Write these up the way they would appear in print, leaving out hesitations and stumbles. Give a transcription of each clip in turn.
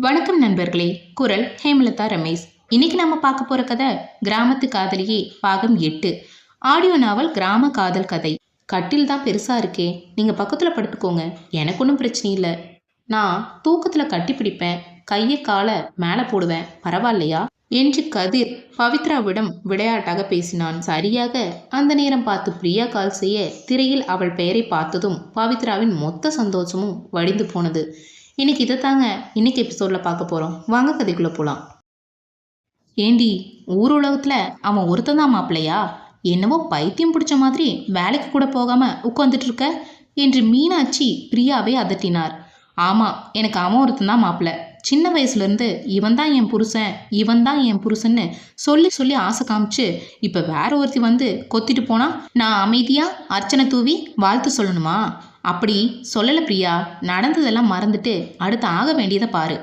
வணக்கம் நண்பர்களே. குரல் ஹேமலதா ரமேஷ். இன்னைக்கு நம்ம பார்க்க போற கதை கிராமத்து காதலியே பாகம் 8. ஆடியோ நாவல் கிராம காதல் கதை. கட்டில் தான் பெருசா இருக்கே, நீங்க பக்கத்துல படுத்துக்கோங்க, எனக்கு ஒன்றும் பிரச்சனை இல்லை. நான் தூக்கத்துல கட்டி பிடிப்பேன், கையை காலை மேலே போடுவேன், பரவாயில்லையா என்று கதிர் பவித்ராவிடம் விளையாட்டாக பேசினான். சரியாக அந்த நேரம் பார்த்து பிரியா கால் செய்ய திரையில் அவள் பெயரை பார்த்ததும் பவித்ராவின் மொத்த சந்தோஷமும் வடிந்து போனது. இன்னைக்கு இதை தாங்க இன்னைக்கு எபிசோடில் பார்க்க போகிறோம். வாங்க கதைக்குள்ளே போகலாம். ஏண்டி, ஊர் உலகத்தில் அவன் ஒருத்தன் தான் மாப்பிள்ளையா? என்னவோ பைத்தியம் பிடிச்ச மாதிரி வேலைக்கு கூட போகாமல் உட்காந்துட்டு இருக்க என்று மீனாட்சி பிரியாவை அதட்டினார். ஆமாம், எனக்கு அவன் ஒருத்தன் தான் மாப்பிள்ளை. சின்ன வயசுலேருந்து இவன் தான் என் புருஷன், இவன் தான் என் புருஷன்னு சொல்லி சொல்லி ஆசை காமிச்சு இப்போ வேற ஒருத்தி வந்து கொத்திட்டு போனா நான் அமைதியாக அர்ச்சனை தூவி வாழ்த்து சொல்லணுமா? அப்படி சொல்லலை பிரியா, நடந்ததெல்லாம் மறந்துட்டு அடுத்து ஆக வேண்டியதை பாரு.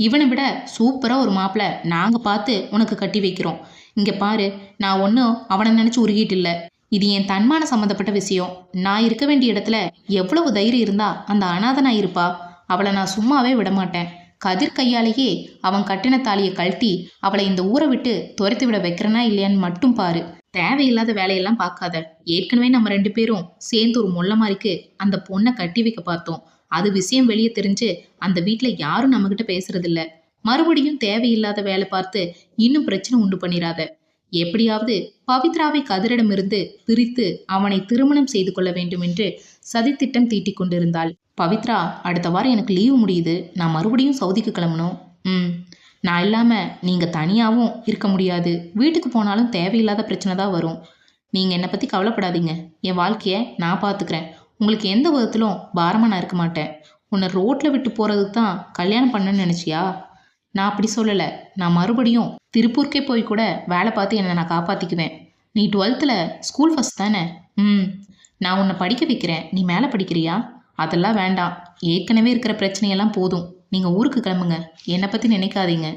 இவனை விட சூப்பராக ஒரு மாப்பிள்ளை நாங்கள் பார்த்து உனக்கு கட்டி வைக்கிறோம். இங்கே பாரு, நான் ஒன்றும் அவனை நினச்சி உருகிட்டு இல்லை. இது என் தன்மான சம்மந்தப்பட்ட விஷயம். நான் இருக்க வேண்டிய இடத்துல எவ்வளவு தைரியம் இருந்தா அந்த அனாதனா இருப்பா? அவளை நான் சும்மாவே விடமாட்டேன். கதிர் கையாலேயே அவன் கட்டின தாலியை கழட்டி அவளை இந்த ஊரை விட்டு துரத்தி விட வைக்கிறனா இல்லையான்னு மட்டும் பாரு. தேவையில்லாத வேலையெல்லாம் பார்க்காத. ஏற்கனவே நம்ம 2 பேரும் சேர்ந்து ஒரு முள்ள மாதிரிக்கு அந்த பொண்ணை கட்டி வைக்க பார்த்தோம். அது விஷயம் வெளியே தெரிஞ்சு அந்த வீட்டில் யாரும் நம்மகிட்ட பேசுறதில்ல. மறுபடியும் தேவையில்லாத வேலை பார்த்து இன்னும் பிரச்சனை உண்டு பண்ணிடாத. எப்படியாவது பவித்ராவை கதிரிடமிருந்து பிரித்து அவனை திருமணம் செய்து கொள்ள வேண்டும் என்று சதித்திட்டம் தீட்டிக் கொண்டிருந்தாள். பவித்ரா, அடுத்த வாரம் எனக்கு லீவு முடியுது, நான் மறுபடியும் சவுதிக்கு கிளம்பணும். நான் இல்லாமல் நீங்கள் தனியாகவும் இருக்க முடியாது. வீட்டுக்கு போனாலும் தேவையில்லாத பிரச்சனை தான் வரும். நீங்கள் என்னை பற்றி கவலைப்படாதீங்க, என் வாழ்க்கையை நான் பார்த்துக்கிறேன். உங்களுக்கு எந்த விதத்திலும் பாரமாக நான் இருக்க மாட்டேன். உன்னை ரோட்டில் விட்டு போகிறதுக்கு தான் கல்யாணம் பண்ணணும்னு நினச்சியா? நான் அப்படி சொல்லலை. நான் மறுபடியும் திருப்பூருக்கே போய் கூட வேலை பார்த்து என்னை நான் காப்பாற்றிக்குவேன். நீ 12th ஸ்கூல் ஃபஸ்ட் தானே? நான் உன்னை படிக்க வைக்கிறேன், நீ மேலே படிக்கிறியா? அதெல்லாம் வேண்டாம், ஏற்கனவே இருக்கிற பிரச்சனையெல்லாம் போதும். நீங்கள் ஊருக்கு கிளம்புங்க, என்னை பற்றி நினைக்காதீங்க.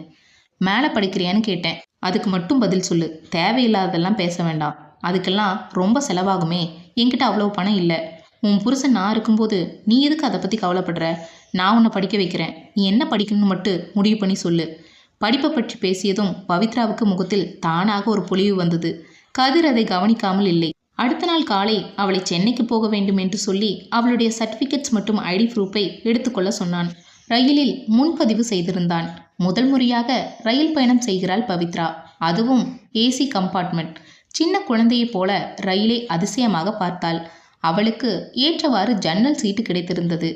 மேலே படிக்கிறியான்னு கேட்டேன், அதுக்கு மட்டும் பதில் சொல்லு. தேவையில்லாததெல்லாம் பேச வேண்டாம், அதுக்கெல்லாம் ரொம்ப செலவாகுமே. என்கிட்ட அவ்வளோ பணம் இல்லை. உன் புருஷன் நான் இருக்கும்போது நீ எதுக்கு அதை பற்றி கவலைப்படுற? நான் உன்னை படிக்க வைக்கிறேன், நீ என்ன படிக்கணும்னு மட்டும் முடிவு பண்ணி சொல்லு. படிப்பை பற்றி பேசியதும் பவித்ராவுக்கு முகத்தில் தானாக ஒரு பொலிவு வந்தது. கதிர் அதை கவனிக்காமல் இல்லை. அடுத்த நாள் காலை அவளை சென்னைக்கு போக வேண்டும் என்று சொல்லி அவளுடைய சர்டிஃபிகேட்ஸ் மற்றும் ஐடி ப்ரூஃபை எடுத்துக்கொள்ள சொன்னான். ரயிலில் முன்பதிவு செய்திருந்தான். முதல் முறையாக ரயில் பயணம் செய்கிறாள் பவித்ரா, அதுவும் ஏசி கம்பார்ட்மெண்ட். சின்ன குழந்தையைப் போல ரயிலை அதிசயமாக பார்த்தாள். அவளுக்கு ஏற்றவாறு ஜன்னல் சீட்டு கிடைத்திருந்தது.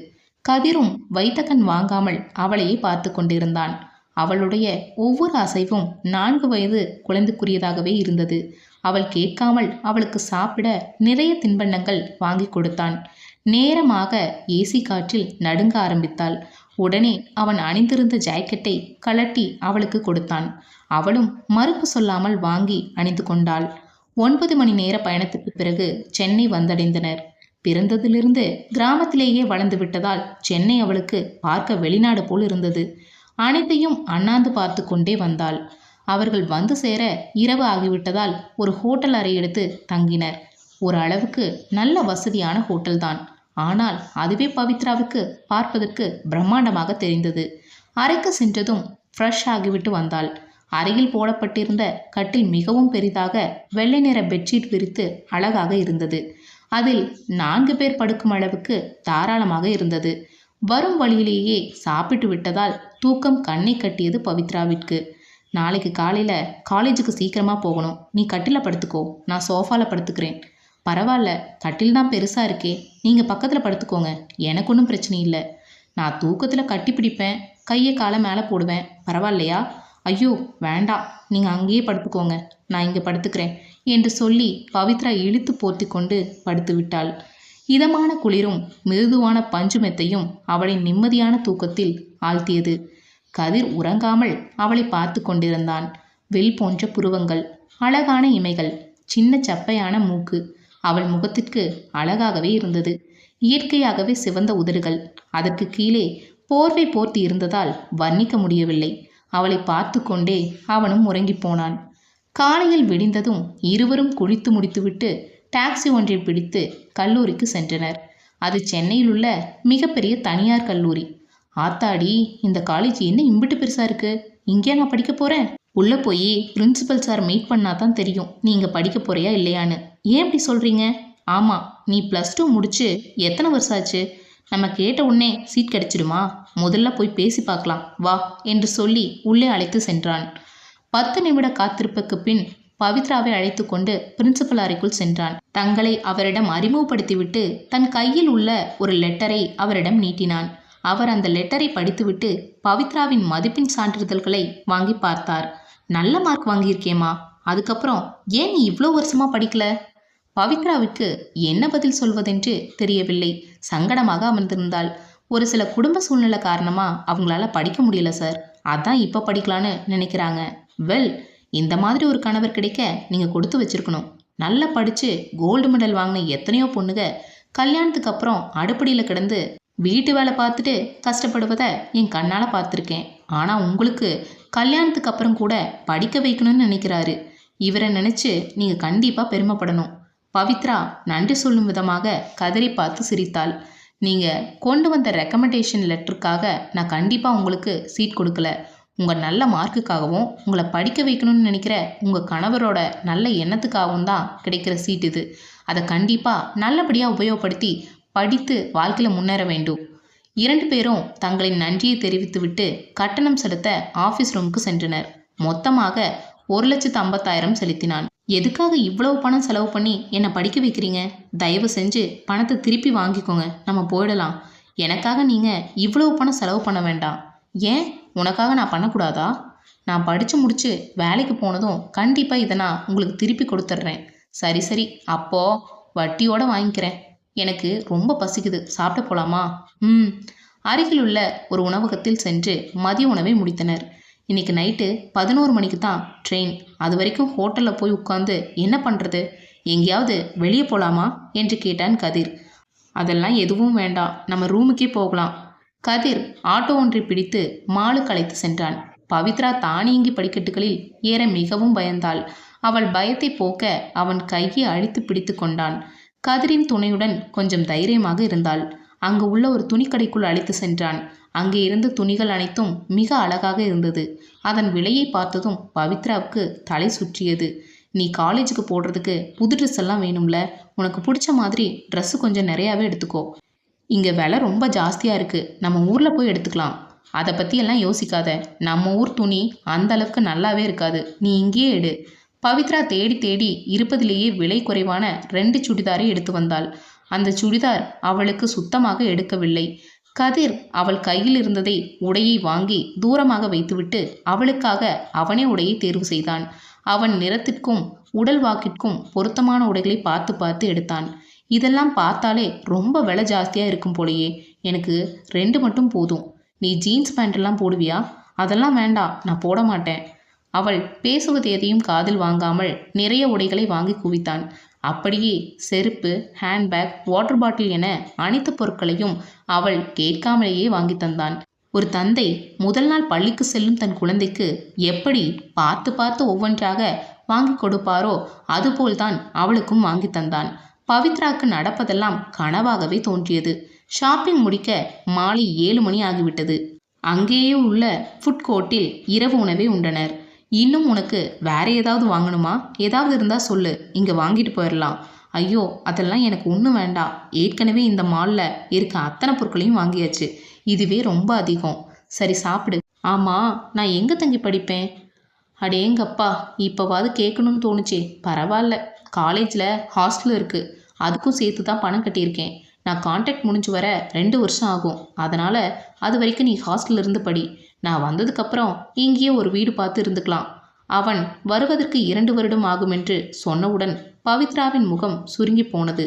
கதிரும் வைத்தகன் வாங்காமல் அவளையே பார்த்து கொண்டிருந்தான். அவளுடைய ஒவ்வொரு அசைவும் 4 வயது குழந்தைக்குரியதாகவே இருந்தது. அவள் கேட்காமல் அவளுக்கு சாப்பிட நிறைய தின்பண்டங்கள் வாங்கி கொடுத்தான். நேரமாக ஏசி காற்றில் நடுங்க ஆரம்பித்தாள். உடனே அவன் அணிந்திருந்த ஜாக்கெட்டை கழட்டி அவளுக்கு கொடுத்தான். அவளும் மறுப்பு சொல்லாமல் வாங்கி அணிந்து கொண்டாள். 9 மணி நேர பயணத்துக்கு பிறகு சென்னை வந்தடைந்தனர். பிறந்ததிலிருந்து கிராமத்திலேயே வளர்ந்து விட்டதால் சென்னை அவளுக்கு பார்க்க வெளிநாடு போல் இருந்தது. அனைத்தையும் அண்ணாந்து பார்த்து கொண்டே வந்தாள். அவர்கள் வந்து சேர இரவு ஆகிவிட்டதால் ஒரு ஹோட்டல் அறை எடுத்து தங்கினர். ஒரு அளவுக்கு நல்ல வசதியான ஹோட்டல் தான். ஆனால் அதுவே பவித்ராவுக்கு பார்ப்பதற்கு பிரம்மாண்டமாக தெரிந்தது. அறைக்கு சென்றதும் ஃப்ரெஷ் ஆகிவிட்டு வந்தாள். அறையில் போடப்பட்டிருந்த கட்டில் மிகவும் பெரிதாக வெள்ளை நிற பெட்ஷீட் விரித்து அழகாக இருந்தது. அதில் 4 பேர் படுக்கும் அளவுக்கு தாராளமாக இருந்தது. வரும் வழியிலேயே சாப்பிட்டு விட்டதால் தூக்கம் கண்ணை கட்டியது பவித்ராவிற்கு. நாளைக்கு காலையில் காலேஜுக்கு சீக்கிரமாக போகணும், நீ கட்டில படுத்துக்கோ, நான் சோஃபாவில் படுத்துக்கிறேன். பரவாயில்ல, கட்டில் தான் பெருசாக இருக்கே, நீங்கள் பக்கத்தில் படுத்துக்கோங்க, எனக்கு ஒன்றும் பிரச்சனை இல்லை. நான் தூக்கத்தில் கட்டி பிடிப்பேன், கையை காலை மேலே போடுவேன், பரவாயில்லையா? ஐயோ வேண்டாம், நீங்கள் அங்கேயே படுத்துக்கோங்க, நான் இங்கே படுத்துக்கிறேன் என்று சொல்லி பவித்ரா இழுத்து போர்த்தி கொண்டு படுத்து விட்டாள். இதமான குளிரும் மிருதுவான பஞ்சு மெத்தையும் அவளை நிம்மதியான தூக்கத்தில் ஆழ்த்தியது. கதிர் உறங்காமல் அவளை பார்த்து கொண்டிருந்தான். வில் போன்ற புருவங்கள், அழகான இமைகள், சின்ன சப்பையான மூக்கு அவள் முகத்திற்கு அழகாகவே இருந்தது. இயற்கையாகவே சிவந்த உதடுகள், அதற்கு கீழே போர்வை போர்த்தி இருந்ததால் வர்ணிக்க முடியவில்லை. அவளை பார்த்து கொண்டே அவனும் உறங்கி போனான். காலையில் விடிந்ததும் இருவரும் குளித்து முடித்துவிட்டு டாக்ஸி ஒன்றை பிடித்து கல்லூரிக்கு சென்றனர். அது சென்னையில் உள்ள மிகப்பெரிய தனியார் கல்லூரி. ஆத்தாடி, இந்த காலேஜ் என்ன இம்பிட்டு பெருசா இருக்கு, இங்கே நான் படிக்க போறேன். உள்ள போய் பிரின்சிபல் சார் மீட் பண்ணா தான் தெரியும் நீங்க படிக்க போறியா இல்லையான்னு. ஏன் இப்படி சொல்றீங்க? ஆமா, நீ +2 முடிச்சு எத்தனை வருஷம் ஆச்சு? நம்ம கேட்ட உடனே சீட் கிடைச்சிடுமா? முதல்ல போய் பேசி பார்க்கலாம் வா என்று சொல்லி உள்ளே அழைத்து சென்றான். 10 நிமிட காத்திருப்புக்கு பின் பவித்ராவை அழைத்து கொண்டு பிரின்சிபல் அறைக்குள் சென்றான். தங்களை அவரிடம் அறிமுகப்படுத்திவிட்டு தன் கையில் உள்ள ஒரு லெட்டரை அவரிடம் நீட்டினான். அவர் அந்த லெட்டரை படித்துவிட்டு பவித்ராவின் மதிப்பெண் சான்றிதழ்களை வாங்கி பார்த்தார். நல்ல மார்க் வாங்கியிருக்கேம்மா, அதுக்கப்புறம் ஏன் நீ இவ்வளோ வருஷமா படிக்கல? பவித்ராவுக்கு என்ன பதில் சொல்வதென்று தெரியவில்லை. சங்கடமாக அமர்ந்திருந்தாள். ஒரு சில குடும்ப சூழ்நிலை காரணமா அவங்களால படிக்க முடியல சார், அதான் இப்போ படிக்கலான்னு நினைக்கிறாங்க. வெல், இந்த மாதிரி ஒரு கணவர் கிடைக்க நீங்கள் கொடுத்து வச்சிருக்கணும். நல்லா படித்து கோல்டு மெடல் வாங்கின எத்தனையோ பொண்ணுங்க கல்யாணத்துக்கு அப்புறம் அடுப்படியில் கிடந்து வீட்டு வேலை பார்த்துட்டு கஷ்டப்படுவதை என் கண்ணால் பார்த்துருக்கேன். ஆனால் உங்களுக்கு கல்யாணத்துக்கு அப்புறம் கூட படிக்க வைக்கணும்னு நினைக்கிறாரு. இவரை நினச்சி நீங்கள் கண்டிப்பாக பெருமைப்படணும். பவித்ரா நன்றி சொல்லும் விதமாக கதறி பார்த்து சிரித்தாள். நீங்கள் கொண்டு வந்த ரெக்கமெண்டேஷன் லெட்டருக்காக நான் கண்டிப்பாக உங்களுக்கு சீட் கொடுக்கல. உங்கள் நல்ல மார்க்குக்காகவும் உங்களை படிக்க வைக்கணும்னு நினைக்கிற உங்கள் கணவரோட நல்ல எண்ணத்துக்காகவும் தான் கிடைக்கிற சீட் இது. அதை கண்டிப்பாக நல்லபடியாக உபயோகப்படுத்தி படித்து வாழ்க்கையில் முன்னேற வேண்டும். 2 பேரும் தங்களின் நன்றியை தெரிவித்துவிட்டு கட்டணம் செலுத்த ஆஃபீஸ் ரூமுக்கு சென்றனர். மொத்தமாக 1,50,000 செலுத்தினான். எதுக்காக இவ்வளவு பணம் செலவு பண்ணி என்னை படிக்க வைக்கிறீங்க? தயவு செஞ்சு பணத்தை திருப்பி வாங்கிக்கோங்க, நம்ம போயிடலாம். எனக்காக நீங்கள் இவ்வளவு பணம் செலவு பண்ண வேண்டாம். ஏன், உனக்காக நான் பண்ணக்கூடாதா? நான் படித்து முடித்து வேலைக்கு போனதும் கண்டிப்பாக இதை நான் உங்களுக்கு திருப்பி கொடுத்துட்றேன். சரி சரி, அப்போது வட்டியோடு வாங்கிக்கிறேன். எனக்கு ரொம்ப பசிக்குது, சாப்பிட போகலாமா? அருகில் உள்ள ஒரு உணவகத்தில் சென்று மதிய உணவை முடித்தனர். இன்னைக்கு நைட்டு 11 மணிக்கு தான் ட்ரெயின். அது வரைக்கும் ஹோட்டலில் போய் உட்காந்து என்ன பண்ணுறது? எங்கேயாவது வெளியே போகலாமா என்று கேட்டான் கதிர். அதெல்லாம் எதுவும் வேண்டாம், நம்ம ரூமுக்கே போகலாம். கதிர் ஆட்டோ ஒன்றை பிடித்து மாலுக்கு அழைத்து சென்றான். பவித்ரா தானியங்கி படிக்கட்டுகளில் ஏற மிகவும் பயந்தாள். அவள் பயத்தை போக்க அவன் கையை அழித்து பிடித்து கொண்டான். கதிரின் துணையுடன் கொஞ்சம் தைரியமாக இருந்தாள். அங்கு உள்ள ஒரு துணிக்கடைக்குள் அழைத்து சென்றான். அங்கே இருந்த துணிகள் அனைத்தும் மிக அழகாக இருந்தது. அதன் விலையை பார்த்ததும் பவித்ராவுக்கு தலை சுற்றியது. நீ காலேஜுக்கு போடுறதுக்கு புது ட்ரெஸ் எல்லாம் வேணும்ல, உனக்கு பிடிச்ச மாதிரி ட்ரெஸ்ஸு கொஞ்சம் நிறையாவே எடுத்துக்கோ. இங்கே விலை ரொம்ப ஜாஸ்தியாக இருக்குது, நம்ம ஊரில் போய் எடுத்துக்கலாம். அதை பற்றியெல்லாம் யோசிக்காத, நம்ம ஊர் துணி அந்த அளவுக்கு நல்லாவே இருக்காது, நீ இங்கேயே எடு. பவித்ரா தேடி தேடி இருப்பதிலேயே விலை குறைவான 2 சுடிதாரை எடுத்து வந்தாள். அந்த சுடிதார் அவளுக்கு சுத்தமாக எடுக்கவில்லை. கதிர் அவள் கையில் இருந்ததை உடையை வாங்கி தூரமாக வைத்துவிட்டு அவளுக்காக அவனே உடையை தேர்வு செய்தான். அவன் நிறத்திற்கும் உடல் வாக்கிற்கும் பொருத்தமான உடைகளை பார்த்து பார்த்து எடுத்தான். இதெல்லாம் பார்த்தாலே ரொம்ப விலை ஜாஸ்தியாக இருக்கும் போலையே, எனக்கு 2 மட்டும் போதும். நீ ஜீன்ஸ் பேண்டெல்லாம் போடுவியா? அதெல்லாம் வேண்டாம், நான் போட மாட்டேன். அவள் பேசுவது எதையும் காதில் வாங்காமல் நிறைய உடைகளை வாங்கி குவித்தான். அப்படியே செருப்பு, ஹேண்ட்பேக், வாட்டர் பாட்டில் என அனைத்து பொருட்களையும் அவள் கேட்காமலேயே வாங்கி தந்தான். ஒரு தந்தை முதல் நாள் பள்ளிக்கு செல்லும் தன் குழந்தைக்கு எப்படி பார்த்து பார்த்து ஒவ்வொன்றாக வாங்கி கொடுப்பாரோ அதுபோல்தான் அவளுக்கும் வாங்கி தந்தான். பவித்ராக்கு நடப்பதெல்லாம் கனவாகவே தோன்றியது. ஷாப்பிங் முடிக்க மாலை 7 மணி ஆகிவிட்டது. அங்கேயே உள்ள ஃபுட் கோர்ட்டில் இரவு உணவை உண்டனர். இன்னும் உனக்கு வேற ஏதாவது வாங்கணுமா? ஏதாவது இருந்தால் சொல்லு, இங்கே வாங்கிட்டு போயிடலாம். ஐயோ, அதெல்லாம் எனக்கு ஒன்றும் வேண்டாம், ஏற்கனவே இந்த மாலில் இருக்க அத்தனை பொருட்களையும் வாங்கியாச்சு, இதுவே ரொம்ப அதிகம். சரி சாப்பிடு. ஆமாம், நான் எங்கே தங்கி படிப்பேன்? அடேங்கப்பா, இப்போவாது கேட்கணும்னு தோணுச்சே. பரவாயில்ல, காலேஜில் ஹாஸ்டல் இருக்குது, அதுக்கும் சேர்த்து தான் பணம் கட்டியிருக்கேன். நான் கான்ட்ராக்ட் முடிஞ்சு வர 2 வருஷம் ஆகும், அதனால் அது வரைக்கும் நீ ஹாஸ்டலில் இருந்து படி. நான் வந்ததுக்கப்புறம் இங்கேயே ஒரு வீடு பார்த்து இருந்துக்கலாம். அவன் வருவதற்கு 2 வருடம் ஆகும் என்று சொன்னவுடன் பவித்ராவின் முகம் சுருங்கி போனது.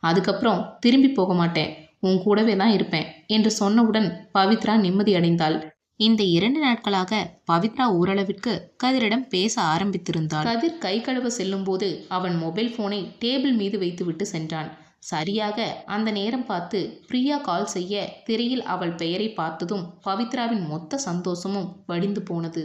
அதுக்கப்புறம் திரும்பி போக மாட்டேன், உன் கூடவே தான் இருப்பேன் என்று சொன்னவுடன் பவித்ரா நிம்மதியடைந்தாள். இந்த 2 நாட்களாக பவித்ரா ஓரளவிற்கு கதிரிடம் பேச ஆரம்பித்திருந்தாள். கதிர் கை கழுவ செல்லும்போது அவன் மொபைல் போனை டேபிள் மீது வைத்துவிட்டு சென்றான். சரியாக அந்த நேரம் பார்த்து பிரியா கால் செய்ய திரையில் அவள் பெயரை பார்த்ததும் பவித்ராவின் மொத்த சந்தோஷமும் வடிந்து போனது.